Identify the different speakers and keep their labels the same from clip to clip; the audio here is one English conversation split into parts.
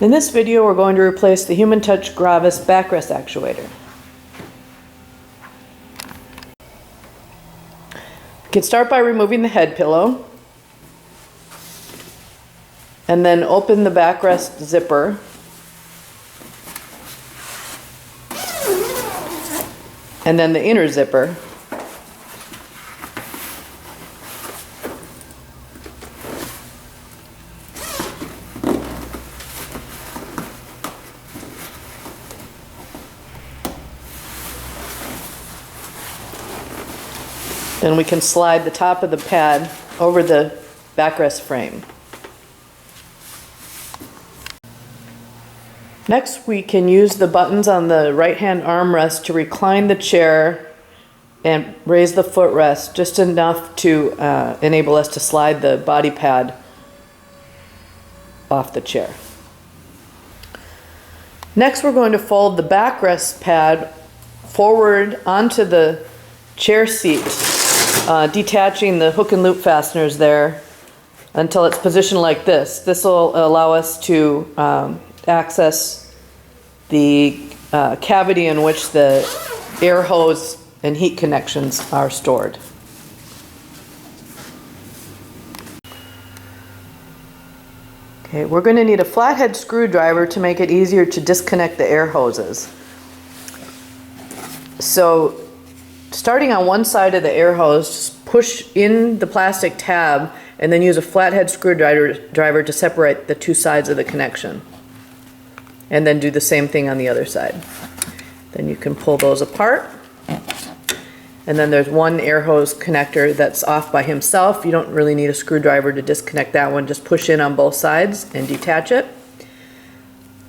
Speaker 1: In this video, we're going to replace the Human Touch Gravis Backrest Actuator. You can start by removing the head pillow, and then open the backrest zipper. And then the inner zipper. Then we can slide the top of the pad over the backrest frame. Next, we can use the buttons on the right-hand armrest to recline the chair and raise the footrest just enough to enable us to slide the body pad off the chair. Next, we're going to fold the backrest pad forward onto the chair seat, detaching the hook and loop fasteners there until it's positioned like this. This will allow us to access the cavity in which the air hose and heat connections are stored. Okay, we're going to need a flathead screwdriver to make it easier to disconnect the air hoses. So starting on one side of the air hose, just push in the plastic tab and then use a flathead screwdriver to separate the two sides of the connection. And then do the same thing on the other side. Then you can pull those apart. And then there's one air hose connector that's off by himself. You don't really need a screwdriver to disconnect that one. Just push in on both sides and detach it.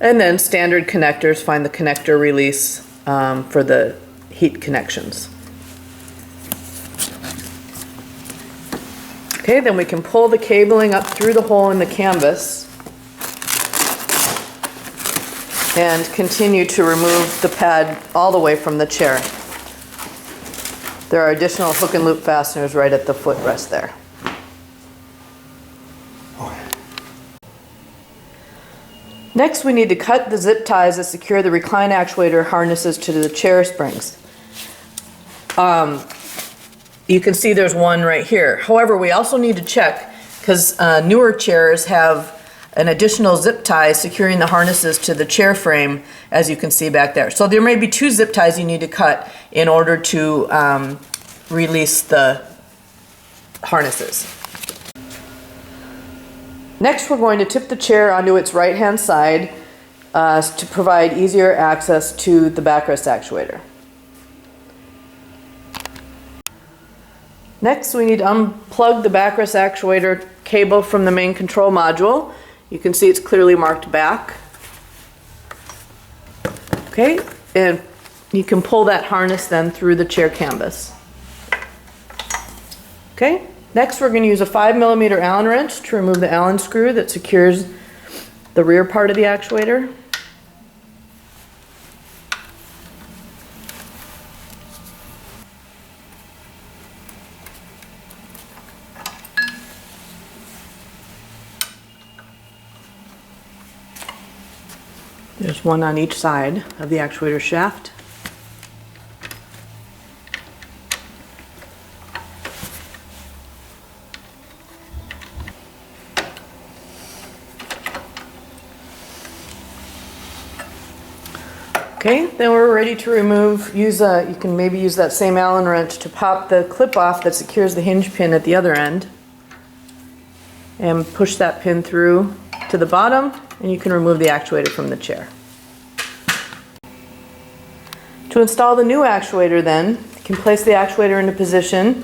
Speaker 1: And then standard connectors, find the connector release for the heat connections. Okay, then we can pull the cabling up through the hole in the canvas and continue to remove the pad all the way from the chair. There are additional hook and loop fasteners right at the footrest there. Next, we need to cut the zip ties that secure the recline actuator harnesses to the chair springs. You can see there's one right here. However, we also need to check, because newer chairs have an additional zip tie securing the harnesses to the chair frame, as you can see back there. So there may be two zip ties you need to cut in order to release the harnesses. Next, we're going to tip the chair onto its right-hand side to provide easier access to the backrest actuator. Next, we need to unplug the backrest actuator cable from the main control module. You can see it's clearly marked back. Okay, and you can pull that harness then through the chair canvas. Okay, next we're going to use a 5mm Allen wrench to remove the Allen screw that secures the rear part of the actuator. There's one on each side of the actuator shaft. Okay, then we're ready to remove, you can maybe use that same Allen wrench to pop the clip off that secures the hinge pin at the other end. And push that pin through to the bottom, and you can remove the actuator from the chair. To install the new actuator then, you can place the actuator into position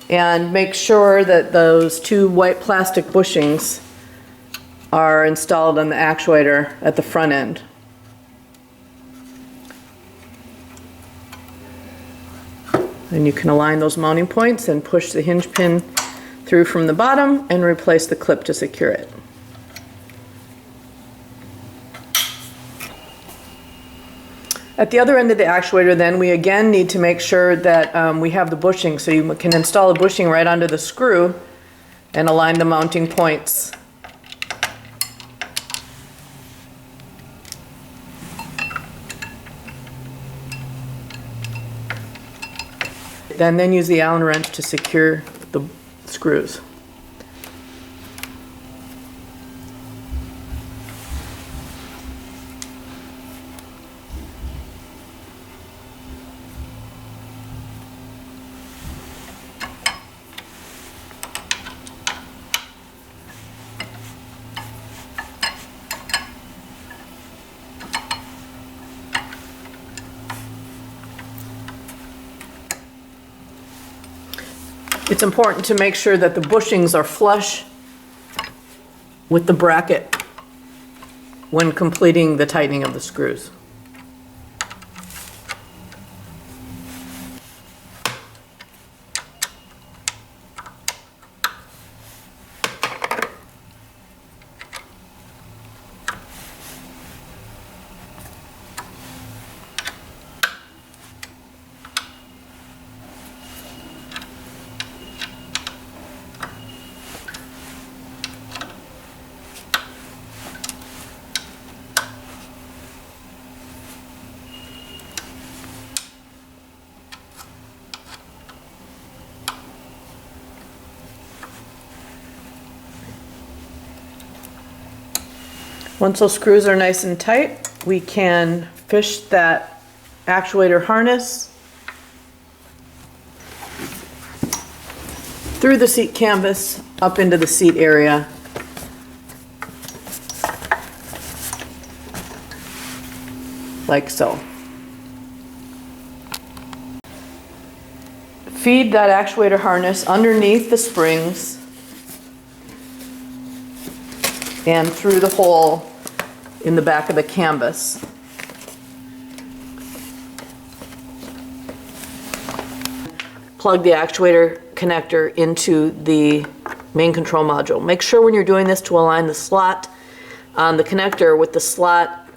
Speaker 1: and make sure that those two white plastic bushings are installed on the actuator at the front end. And you can align those mounting points and push the hinge pin through from the bottom and replace the clip to secure it. At the other end of the actuator then, we again need to make sure that we have the bushing, so you can install a bushing right onto the screw and align the mounting points Then use the Allen wrench to secure the screws. It's important to make sure that the bushings are flush with the bracket when completing the tightening of the screws. Once those screws are nice and tight, we can fish that actuator harness through the seat canvas up into the seat area. Like so. Feed that actuator harness underneath the springs and through the hole in the back of the canvas. Plug the actuator connector into the main control module. Make sure when you're doing this to align the slot on the connector with the slot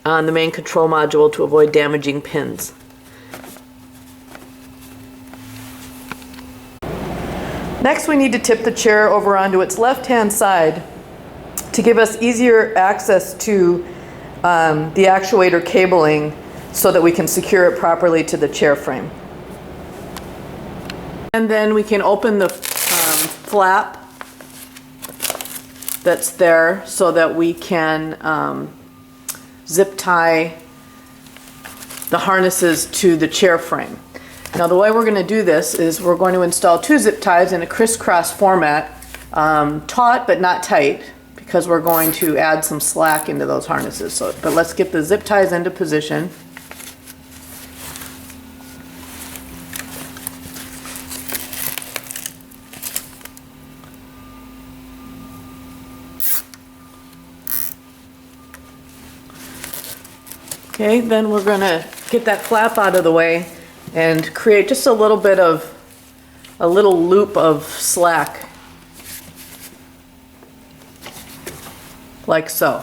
Speaker 1: on the main control module to avoid damaging pins. Next, we need to tip the chair over onto its left-hand side to give us easier access to the actuator cabling so that we can secure it properly to the chair frame. And then we can open the flap that's there so that we can zip tie the harnesses to the chair frame. Now the way we're going to do this is we're going to install 2 zip ties in a crisscross format, taut but not tight, because we're going to add some slack into those harnesses. But let's get the zip ties into position. Okay, then we're going to get that flap out of the way and create just a little bit of a little loop of slack. Like so.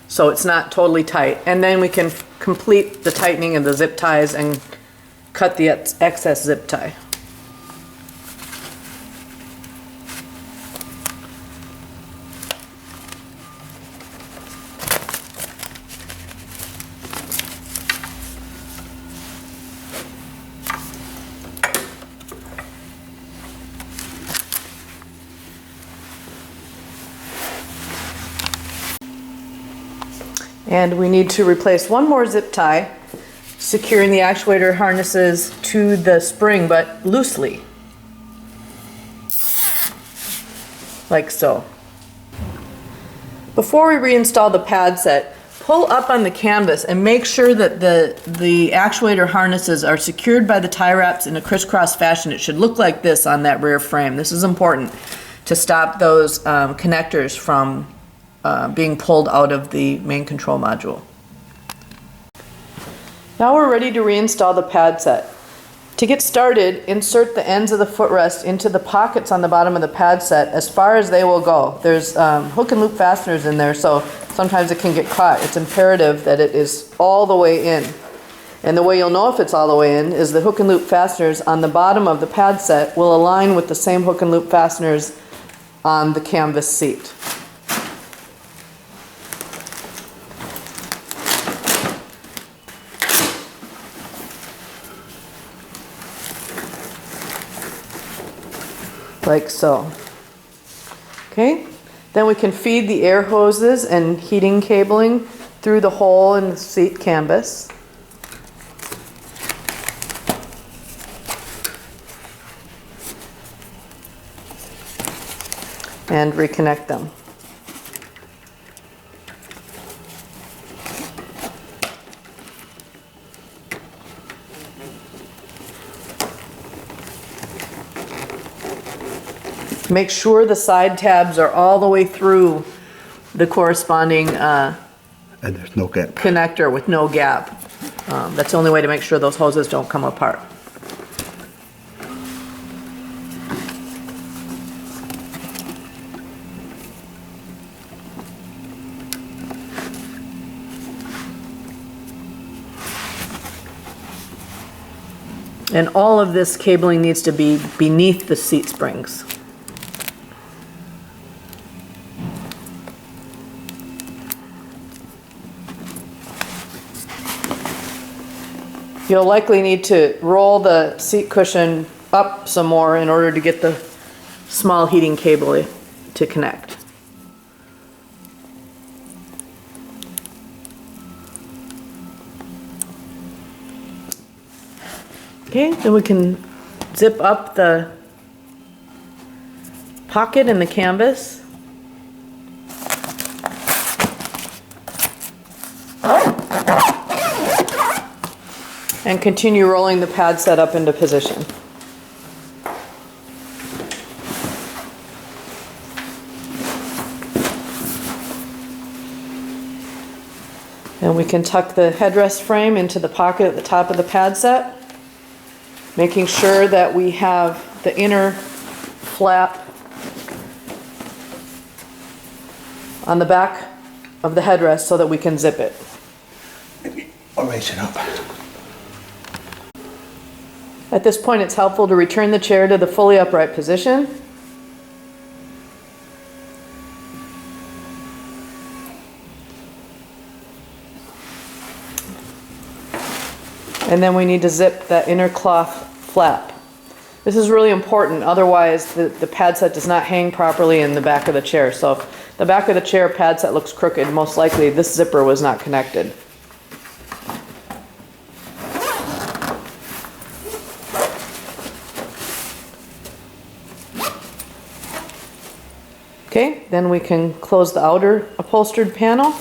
Speaker 1: So it's not totally tight. And then we can complete the tightening of the zip ties and cut the excess zip tie. And we need to replace one more zip tie, securing the actuator harnesses to the spring, but loosely. Like so. Before we reinstall the pad set, pull up on the canvas and make sure that the actuator harnesses are secured by the tie wraps in a crisscross fashion. It should look like this on that rear frame. This is important to stop those connectors from being pulled out of the main control module. Now we're ready to reinstall the pad set. To get started, insert the ends of the footrest into the pockets on the bottom of the pad set as far as they will go. There's hook and loop fasteners in there, so sometimes it can get caught. It's imperative that it is all the way in. And the way you'll know if it's all the way in is the hook and loop fasteners on the bottom of the pad set will align with the same hook and loop fasteners on the canvas seat. like so. Okay, then we can feed the air hoses and heating cabling through the hole in the seat canvas. And reconnect them. Make sure the side tabs are all the way through the corresponding
Speaker 2: And there's no gap.
Speaker 1: connector with no gap. That's the only way to make sure those hoses don't come apart. And all of this cabling needs to be beneath the seat springs. You'll likely need to roll the seat cushion up some more in order to get the small heating cable to connect. Okay, then we can zip up the pocket in the canvas. And continue rolling the pad set up into position. And we can tuck the headrest frame into the pocket at the top of the pad set, making sure that we have the inner flap on the back of the headrest so that we can zip it.
Speaker 2: I'll raise it up.
Speaker 1: At this point, it's helpful to return the chair to the fully upright position. And then we need to zip that inner cloth flap. This is really important, otherwise the pad set does not hang properly in the back of the chair. So if the back of the chair pad set looks crooked, most likely this zipper was not connected. Okay, then we can close the outer upholstered panel.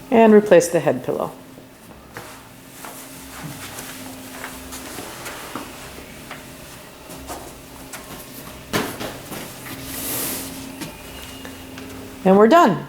Speaker 1: And replace the head pillow. And we're done.